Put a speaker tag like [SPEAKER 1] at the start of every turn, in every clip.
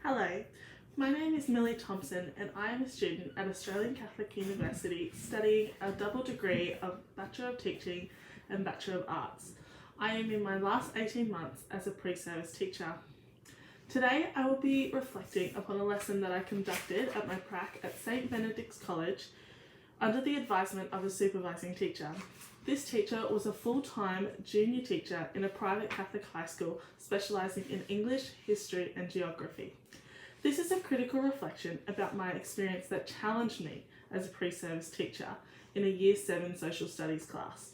[SPEAKER 1] Hello, my name is Millie Thompson and I am a student at Australian Catholic University studying a double degree of Bachelor of Teaching and Bachelor of Arts. I am in my last 18 months as a pre-service teacher. Today I will be reflecting upon a lesson that I conducted at my prac at St Benedict's College under the advisement of a supervising teacher. This teacher was a full-time junior teacher in a private Catholic high school specialising in English, history and geography. This is a critical reflection about my experience that challenged me as a pre-service teacher in a Year 7 social studies class.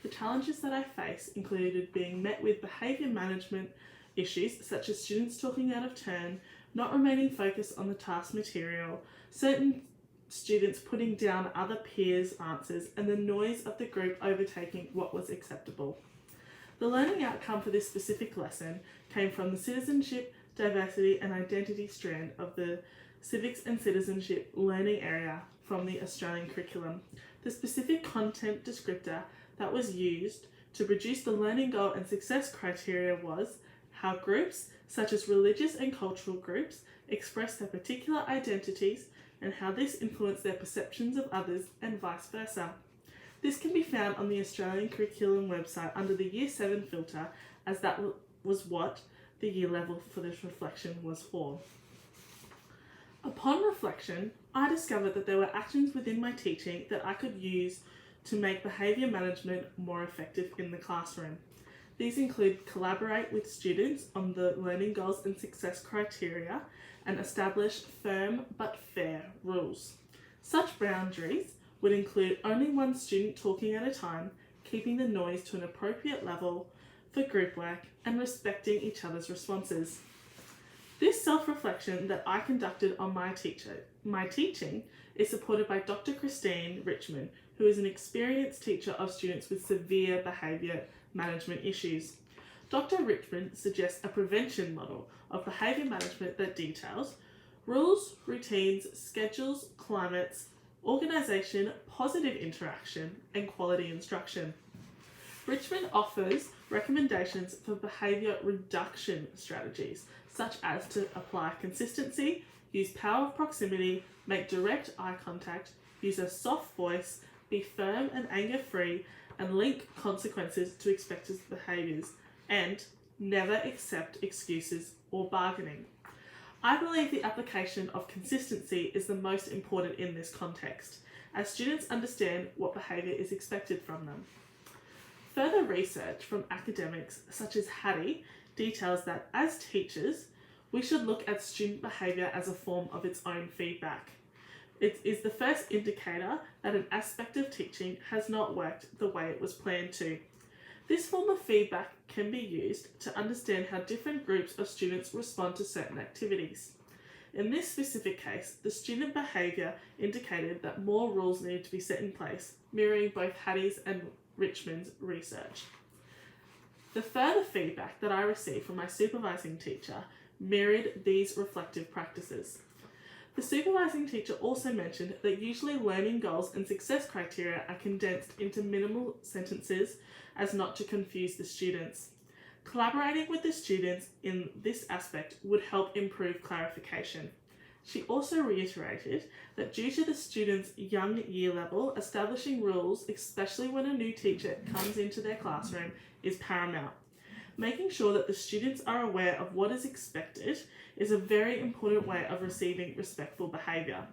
[SPEAKER 1] The challenges that I faced included being met with behaviour management issues such as students talking out of turn, not remaining focused on the task material, certain students putting down other peers' answers, and the noise of the group overtaking what was acceptable. The learning outcome for this specific lesson came from the citizenship, diversity and identity strand of the civics and citizenship learning area from the Australian curriculum. The specific content descriptor that was used to produce the learning goal and success criteria was how groups, such as religious and cultural groups, express their particular identities and how this influenced their perceptions of others and vice versa. This can be found on the Australian curriculum website under the Year 7 filter, as that was what the year level for this reflection was for. Upon reflection, I discovered that there were actions within my teaching that I could use to make behaviour management more effective in the classroom. These include collaborate with students on the learning goals and success criteria and establish firm but fair rules. Such boundaries would include only one student talking at a time, keeping the noise to an appropriate level for group work, and respecting each other's responses. This self-reflection that I conducted on my teaching is supported by Dr. Christine Richmond, who is an experienced teacher of students with severe behaviour management issues. Dr. Richmond suggests a prevention model of behaviour management that details rules, routines, schedules, climates, organisation, positive interaction, and quality instruction. Richmond offers recommendations for behaviour reduction strategies, such as to apply consistency, use power of proximity, make direct eye contact, use a soft voice, be firm and anger-free, and link consequences to expected behaviours, and never accept excuses or bargaining. I believe the application of consistency is the most important in this context, as students understand what behaviour is expected from them. Further research from academics such as Hattie details that as teachers, we should look at student behaviour as a form of its own feedback. It is the first indicator that an aspect of teaching has not worked the way it was planned to. This form of feedback can be used to understand how different groups of students respond to certain activities. In this specific case, the student behaviour indicated that more rules needed to be set in place, mirroring both Hattie's and Richmond's research. The further feedback that I received from my supervising teacher mirrored these reflective practices. The supervising teacher also mentioned that usually learning goals and success criteria are condensed into minimal sentences as not to confuse the students. Collaborating with the students in this aspect would help improve clarification. She also reiterated that due to the students' young year level, establishing rules, especially when a new teacher comes into their classroom, is paramount. Making sure that the students are aware of what is expected is a very important way of receiving respectful behaviour.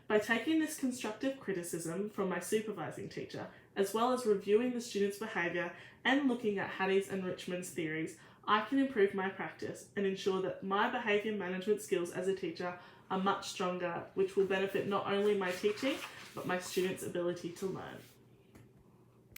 [SPEAKER 1] By taking this constructive criticism from my supervising teacher, as well as reviewing the students' behaviour and looking at Hattie's and Richmond's theories, I can improve my practice and ensure that my behaviour management skills as a teacher are much stronger, which will benefit not only my teaching, but my students' ability to learn.